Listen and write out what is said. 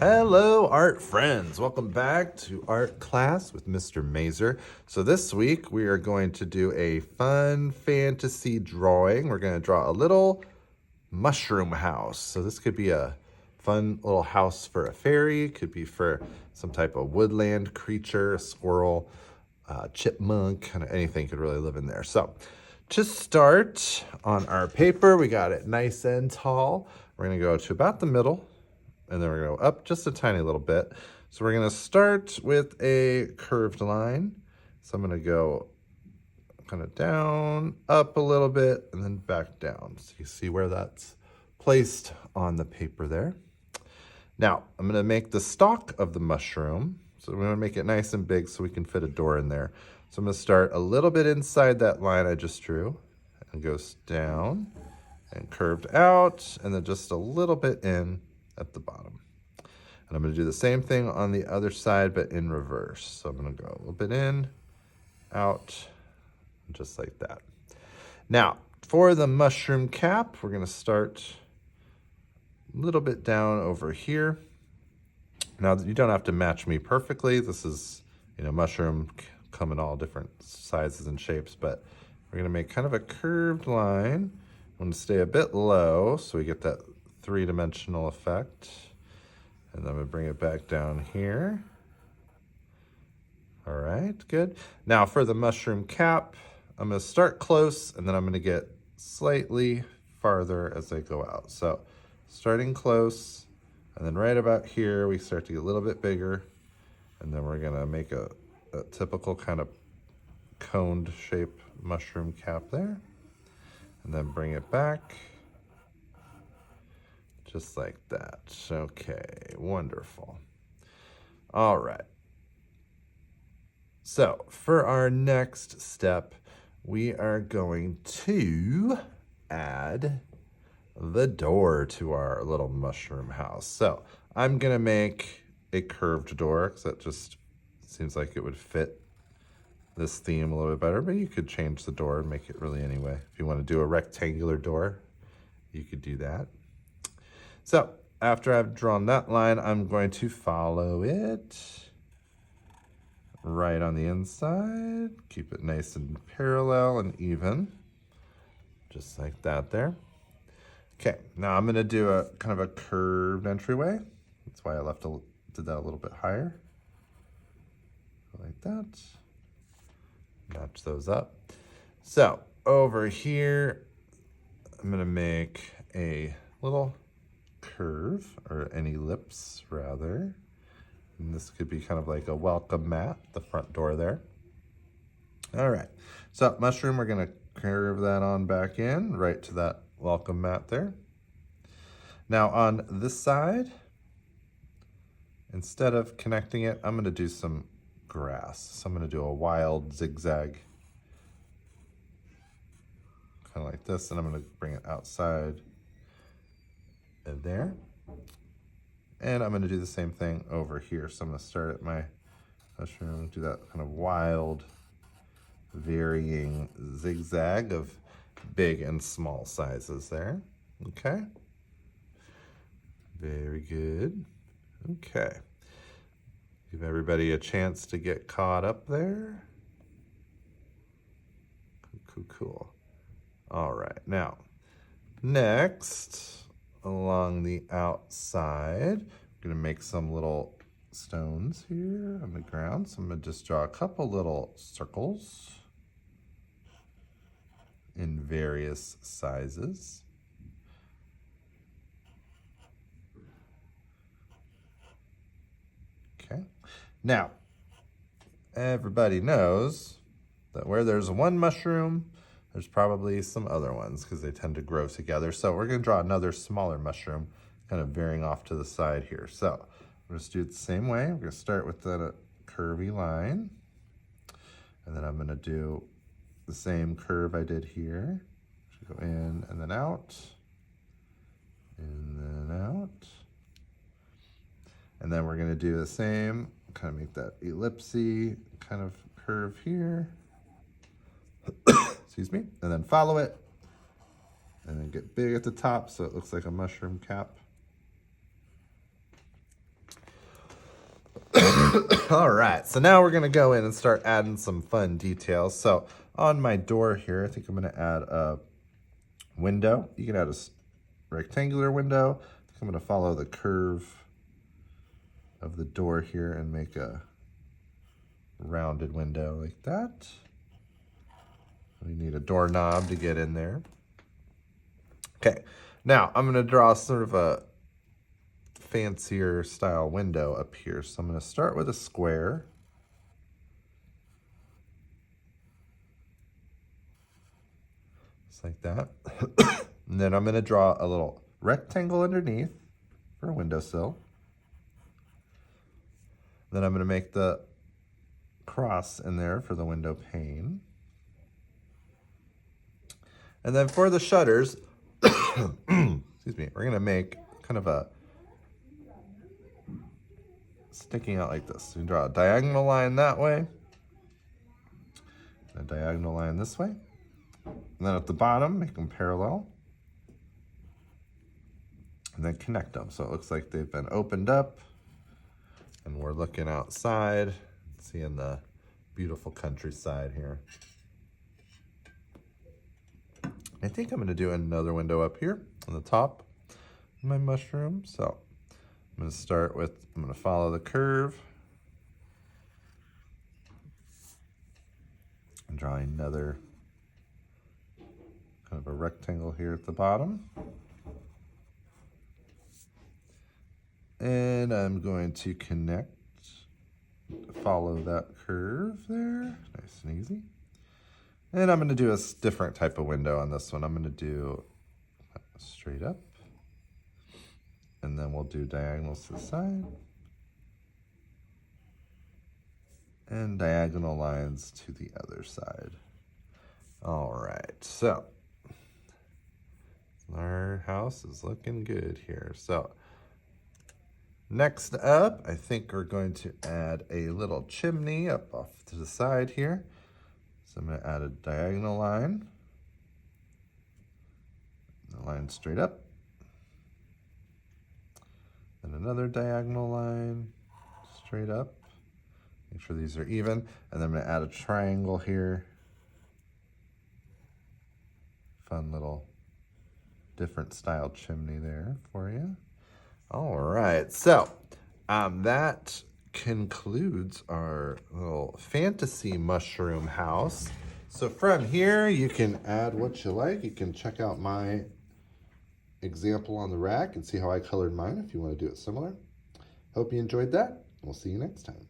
Hello, art friends. Welcome back to art class with Mr. Mazer. So this week we are going to do a fun fantasy drawing. We're going to draw a little mushroom house. So this could be a fun little house for a fairy. Could be for some type of woodland creature, a squirrel, chipmunk, kind of anything could really live in there. So to start on our paper, we got it nice and tall. We're going to go to about the middle, and then we're going to go up just a tiny little bit. So we're going to start with a curved line. So I'm going to go kind of down, up a little bit, and then back down. So you see where that's placed on the paper there. Now, I'm going to make the stalk of the mushroom. So we're going to make it nice and big so we can fit a door in there. So I'm going to start a little bit inside that line I just drew, and goes down and curved out, and then just a little bit in at the bottom. And I'm going to do the same thing on the other side, but in reverse. So I'm going to go a little bit in, out, just like that. Now, for the mushroom cap, we're going to start a little bit down over here. Now, you don't have to match me perfectly. This is, mushroom come in all different sizes and shapes, but we're going to make kind of a curved line. I'm going to stay a bit low so we get that three-dimensional effect. And then I'm going to bring it back down here. All right, good. Now for the mushroom cap, I'm going to start close, and then I'm going to get slightly farther as I go out. So starting close, and then right about here, we start to get a little bit bigger, and then we're going to make a typical kind of coned shape mushroom cap there, and then bring it back. Just like that. Okay, wonderful. All right. So for our next step, we are going to add the door to our little mushroom house. So I'm going to make a curved door because that just seems like it would fit this theme a little bit better, but you could change the door and make it really anyway. If you want to do a rectangular door, you could do that. So after I've drawn that line, I'm going to follow it right on the inside. Keep it nice and parallel and even, just like that there. Okay, now I'm gonna do a kind of a curved entryway. That's why I did that a little bit higher. Like that. Match those up. So over here, I'm gonna make a little curve, or an ellipse rather. And this could be kind of like a welcome mat, the front door there. All right, so mushroom, we're gonna curve that on back in, right to that welcome mat there. Now on this side, instead of connecting it, I'm gonna do some grass. So I'm gonna do a wild zigzag, kind of like this, and I'm gonna bring it outside of there. And I'm gonna do the same thing over here. So I'm gonna start at my mushroom, do that kind of wild, varying zigzag of big and small sizes there. Okay. Very good. Okay. Give everybody a chance to get caught up there. Cool. All right, now, next, along the outside, I'm gonna make some little stones here on the ground. So I'm gonna just draw a couple little circles in various sizes. Okay, now, everybody knows that where there's one mushroom, there's probably some other ones because they tend to grow together. So we're gonna draw another smaller mushroom, kind of veering off to the side here. So we'll just do it the same way. We're gonna start with that curvy line, and then I'm gonna do the same curve I did here. Go in and then out, and then out. And then we're gonna do the same, kind of make that ellipsy kind of curve here. Excuse me, and then follow it, and then get big at the top so it looks like a mushroom cap. All right, so now we're gonna go in and start adding some fun details. So on my door here, I think I'm gonna add a window. You can add a rectangular window. I think I'm gonna follow the curve of the door here and make a rounded window like that. We need a doorknob to get in there. Okay, now I'm gonna draw sort of a fancier style window up here. So I'm gonna start with a square. Just like that. And then I'm gonna draw a little rectangle underneath for a windowsill. Then I'm gonna make the cross in there for the window pane. And then for the shutters, excuse me, we're gonna make kind of a sticking out like this. So you draw a diagonal line that way, and a diagonal line this way. And then at the bottom, make them parallel. And then connect them. So it looks like they've been opened up and we're looking outside, seeing the beautiful countryside here. I think I'm gonna do another window up here on the top of my mushroom. So I'm gonna start with, I'm gonna follow the curve and draw another kind of a rectangle here at the bottom. And I'm going to connect, follow that curve there, nice and easy. And I'm gonna do a different type of window on this one. I'm gonna do straight up, and then we'll do diagonals to the side, and diagonal lines to the other side. All right, so our house is looking good here. So next up, I think we're going to add a little chimney up off to the side here. So I'm gonna add a diagonal line, a line straight up, and another diagonal line straight up. Make sure these are even. And then I'm gonna add a triangle here. Fun little different style chimney there for you. All right, so that concludes our little fantasy mushroom house. So from here, you can add what you like. You can check out my example on the rack and see how I colored mine if you want to do it similar. Hope you enjoyed that. We'll see you next time.